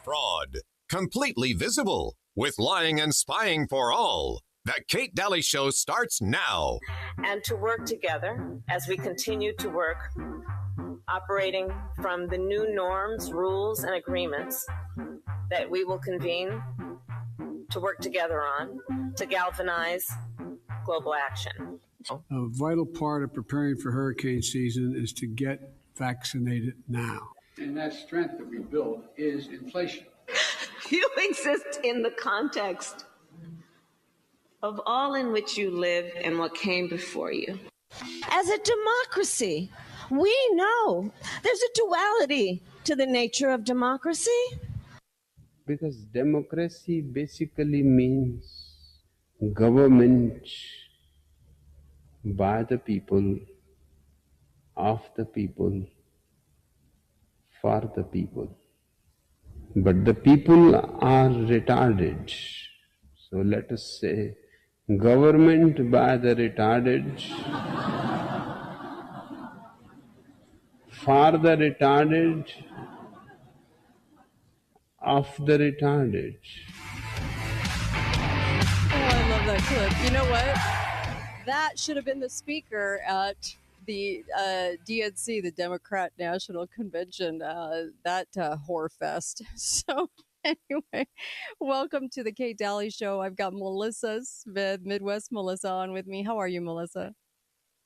fraud. Completely visible, with lying and spying for all. The Kate Daly Show starts now. And to work together as we continue to work, operating from the new norms, rules, and agreements that we will convene to work together on to galvanize global action. A vital part of preparing for hurricane season is to get vaccinated now. And that strength that we build is inflation. You exist in the context of all in which you live and what came before you. As a democracy, we know there's a duality to the nature of democracy. Because democracy basically means government by the people, of the people, for the people. But the people are retarded. So let us say, government by the retarded, for the retarded, of the retarded. Oh, I love that clip. You know what? That should have been the speaker at the DNC, the Democrat National Convention, that whore fest. So anyway, welcome to the Kate Daly Show. I've got Melissa Smith, Midwest Melissa, on with me. How are you, Melissa?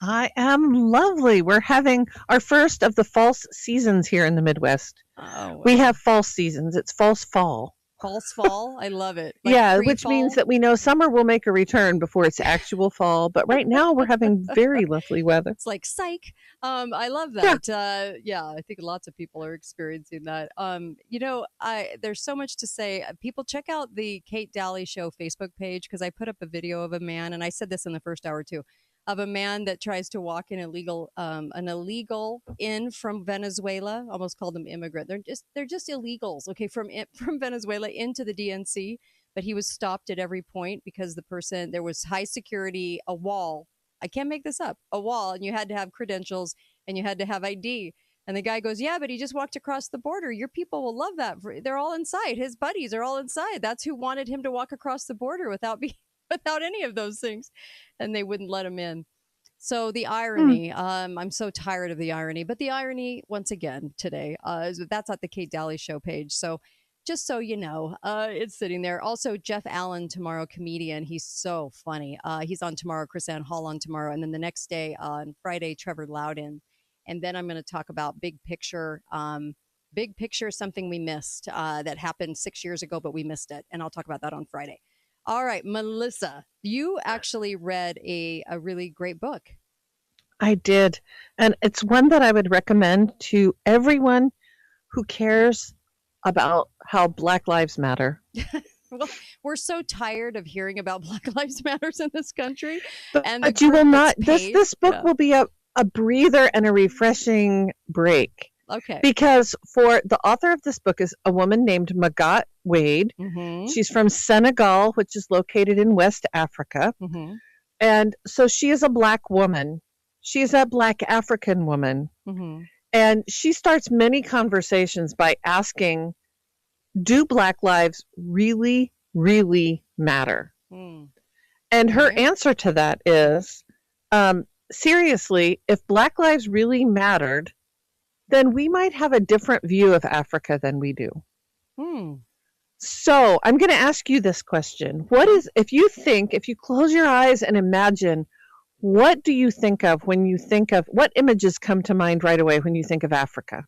I am lovely. We're having our first of the false seasons here in the Midwest. Oh, wow. We have false seasons. It's false fall. False fall? I love it. Like yeah, pre-fall? Which means that we know summer will make a return before it's actual fall. But right now we're having very lovely weather. It's like psych. I love that. Yeah, I think lots of people are experiencing that. You know, there's so much to say. People check out the Kate Daly Show Facebook page because I put up a video of a man, and I said this in the first hour too, of a man that tries to walk an illegal in from Venezuela. Almost called them immigrant. They're just illegals. Okay, from Venezuela into the DNC, but he was stopped at every point because there was high security, a wall. I can't make this up. A wall, and you had to have credentials and you had to have ID. And the guy goes, yeah, but he just walked across the border. Your people will love that. They're all inside. His buddies are all inside. That's who wanted him to walk across the border without any of those things, and they wouldn't let him in. So the irony, I'm so tired of the irony, but the irony once again today, that's at the Kate Daly Show page. So just so you know, it's sitting there. Also, Jeff Allen tomorrow, comedian. He's so funny. He's on tomorrow, Chris Ann Hall on tomorrow. And then the next day on Friday, Trevor Loudon. And then I'm going to talk about big picture, something we missed that happened 6 years ago, but we missed it. And I'll talk about that on Friday. All right, Melissa, you actually read a really great book. I did. And it's one that I would recommend to everyone who cares about how Black Lives Matter. Well, we're so tired of hearing about Black Lives Matters in this country. But you will not, this book will be a breather and a refreshing break. Okay. Because for the author of this book is a woman named Magatte Wade. Mm-hmm. She's from Senegal, which is located in West Africa. Mm-hmm. And so she is a Black woman. She is a Black African woman. Mm-hmm. And she starts many conversations by asking, do Black lives really, really matter? Mm. And her answer to that is, seriously, if Black lives really mattered, then we might have a different view of Africa than we do. Hmm. So I'm going to ask you this question. If you close your eyes and imagine, what do you think of when you think of, what images come to mind right away when you think of Africa?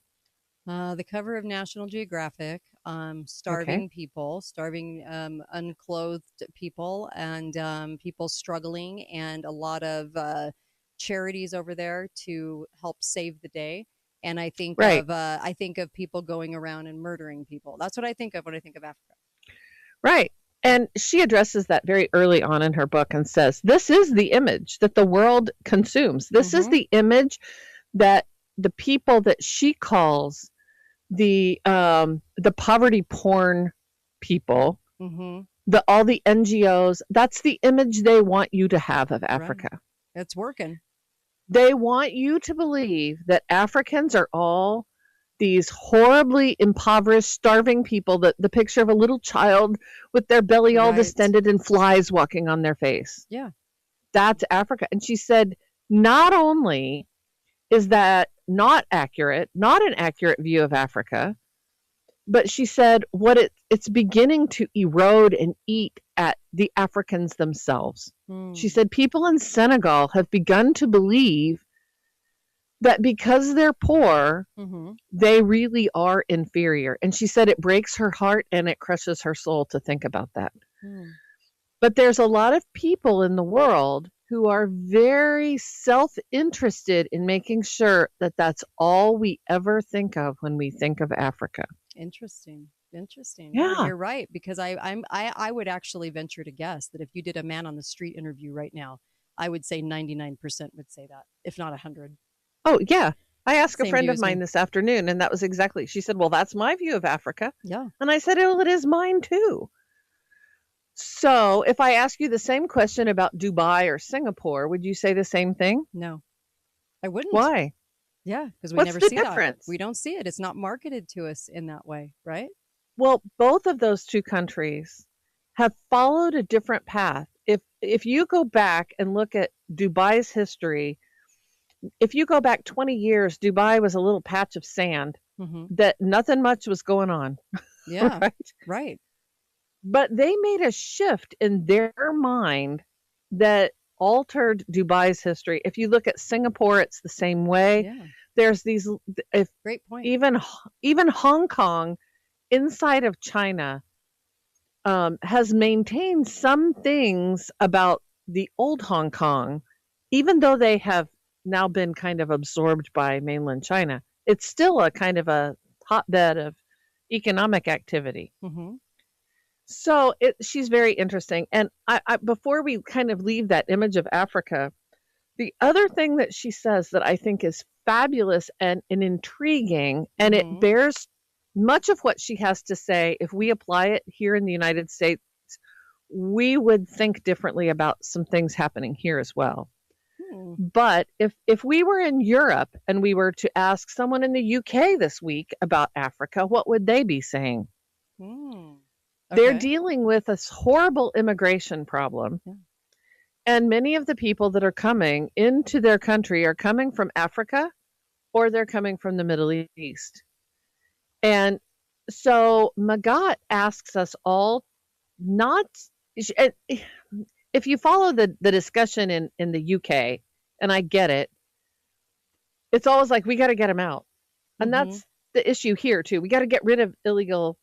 The cover of National Geographic, starving people, unclothed people, and people struggling, and a lot of charities over there to help save the day. And I think of people going around and murdering people. That's what I think of when I think of Africa. Right. And she addresses that very early on in her book and says, this is the image that the world consumes. This is the image that the people that she calls the poverty porn people, all the NGOs, that's the image they want you to have of Africa. Right. It's working. They want you to believe that Africans are all these horribly impoverished, starving people, the picture of a little child with their belly all Right. distended and flies walking on their face. Yeah. That's Africa. And she said, not only is that not accurate, not an accurate view of Africa, but she said it's beginning to erode and eat at the Africans themselves. She said people in Senegal have begun to believe that because they're poor, they really are inferior. And she said it breaks her heart and it crushes her soul to think about that. But there's a lot of people in the world who are very self-interested in making sure that that's all we ever think of when we think of Africa. Interesting. Yeah. You're right, because I would actually venture to guess that if you did a man on the street interview right now, I would say 99% would say that, if not 100. Oh, yeah. I asked a Same friend view of as mine me. this afternoon, and that was exactly, she said, well, that's my view of Africa. Yeah. And I said, oh, it is mine too. So if I ask you the same question about Dubai or Singapore, would you say the same thing? No, I wouldn't. Why? Yeah, because we What's never the see difference? that. We don't see it. It's not marketed to us in that way, right? Well, both of those two countries have followed a different path. If you go back and look at Dubai's history, if you go back 20 years, Dubai was a little patch of sand that nothing much was going on. Yeah, right? right. But they made a shift in their mind that altered Dubai's history. If you look at Singapore, it's the same way. Yeah, There's these, great point. even Hong Kong, inside of China, has maintained some things about the old Hong Kong, even though they have now been kind of absorbed by mainland China. It's still a kind of a hotbed of economic activity. So she's very interesting. And I before we kind of leave that image of Africa, the other thing that she says that I think is fabulous and intriguing, and it bears much of what she has to say, if we apply it here in the United States, we would think differently about some things happening here as well. But if we were in Europe and we were to ask someone in the UK this week about Africa, what would they be saying? They're dealing with this horrible immigration problem. And many of the people that are coming into their country are coming from Africa or they're coming from the Middle East. And so Magat asks us all not, if you follow the discussion in the UK, and I get it, it's always like, we got to get them out. And that's the issue here too. We got to get rid of illegal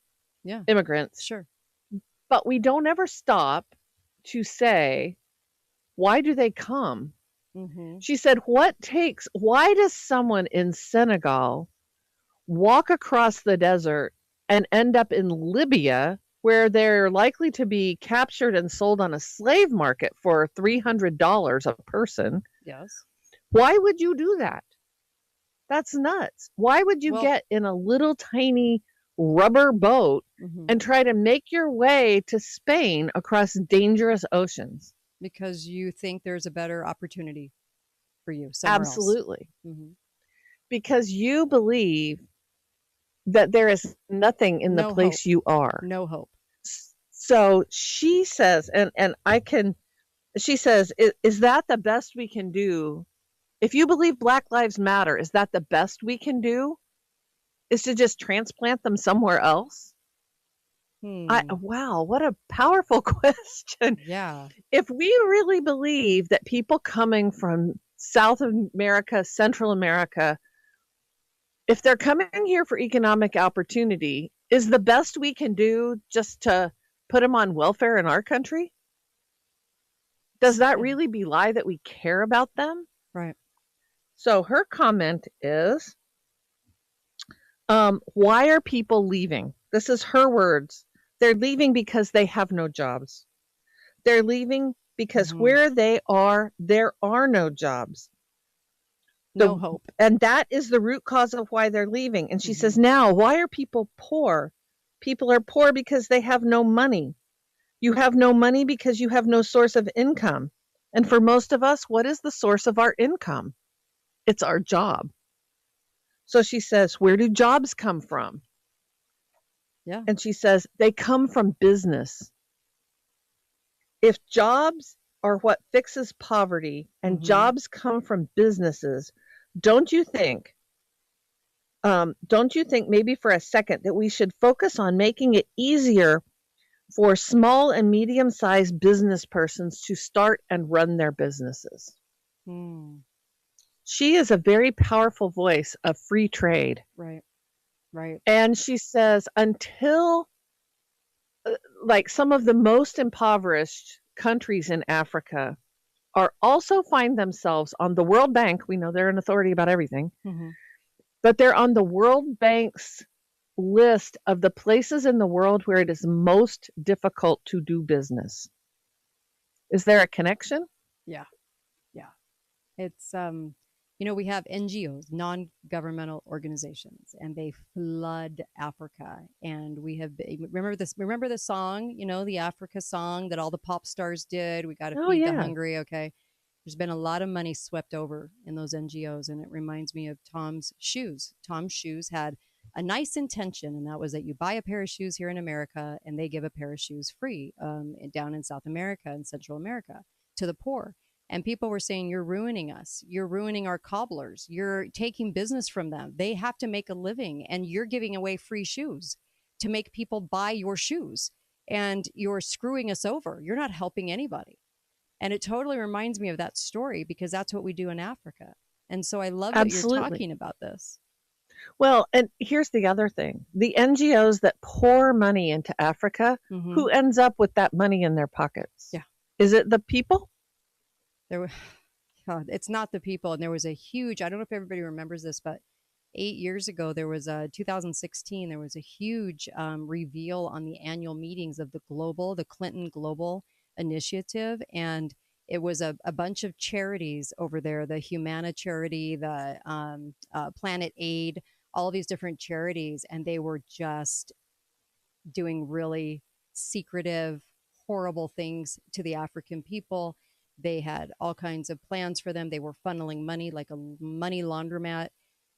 immigrants. Sure. But we don't ever stop to say, why do they come? She said, why does someone in Senegal walk across the desert and end up in Libya, where they're likely to be captured and sold on a slave market for $300 a person? Yes. Why would you do that? That's nuts. Why would you get in a little tiny rubber boat and try to make your way to Spain across dangerous oceans? Because you think there's a better opportunity for you somewhere Absolutely. else. Because you believe that there is nothing in the place you are. No hope. So she says, she says, is that the best we can do? If you believe Black Lives Matter, is that the best we can do? Is to just transplant them somewhere else? Wow, what a powerful question. Yeah. If we really believe that people coming from South America, Central America, if they're coming here for economic opportunity, is the best we can do just to put them on welfare in our country? Does that really belie that we care about them? Right. So her comment is, why are people leaving? This is her words. They're leaving because they have no jobs. They're leaving because where they are, there are no jobs. No hope. And that is the root cause of why they're leaving. And she says, now, why are people poor? People are poor because they have no money. You have no money because you have no source of income. And for most of us, what is the source of our income? It's our job. So she says, where do jobs come from? Yeah. And she says, they come from business. If jobs are what fixes poverty and jobs come from businesses, don't you think maybe for a second that we should focus on making it easier for small and medium-sized business persons to start and run their businesses? She is a very powerful voice of free trade. Right. Right. And she says, until like some of the most impoverished countries in Africa are also find themselves on the World Bank. We know they're an authority about everything, but they're on the World Bank's list of the places in the world where it is most difficult to do business. Is there a connection? Yeah. Yeah. It's, we have NGOs, non-governmental organizations, and they flood Africa. And we have remember the song, the Africa song that all the pop stars did. We got to feed the hungry. Okay. There's been a lot of money swept over in those NGOs. And it reminds me of Tom's Shoes. Tom's Shoes had a nice intention, and that was that you buy a pair of shoes here in America and they give a pair of shoes free down in South America and Central America to the poor. And people were saying, you're ruining us. You're ruining our cobblers. You're taking business from them. They have to make a living, and you're giving away free shoes to make people buy your shoes. And you're screwing us over. You're not helping anybody. And it totally reminds me of that story, because that's what we do in Africa. And so I love that you're talking about this. Well, and here's the other thing. The NGOs that pour money into Africa, who ends up with that money in their pockets? Yeah. Is it the people? It's not the people. And there was a huge, I don't know if everybody remembers this, but 8 years ago, there was 2016, there was a huge reveal on the annual meetings of the Clinton Global Initiative. And it was a bunch of charities over there, the Humana Charity, the Planet Aid, all these different charities. And they were just doing really secretive, horrible things to the African people. They had all kinds of plans for them. They were funneling money like a money laundromat,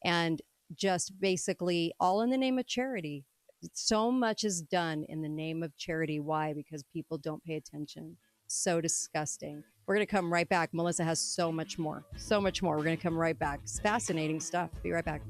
and just basically all in the name of charity. So much is done in the name of charity. Why? Because people don't pay attention. So disgusting. We're going to come right back. Melissa has so much more. We're going to come right back. It's fascinating stuff. Be right back.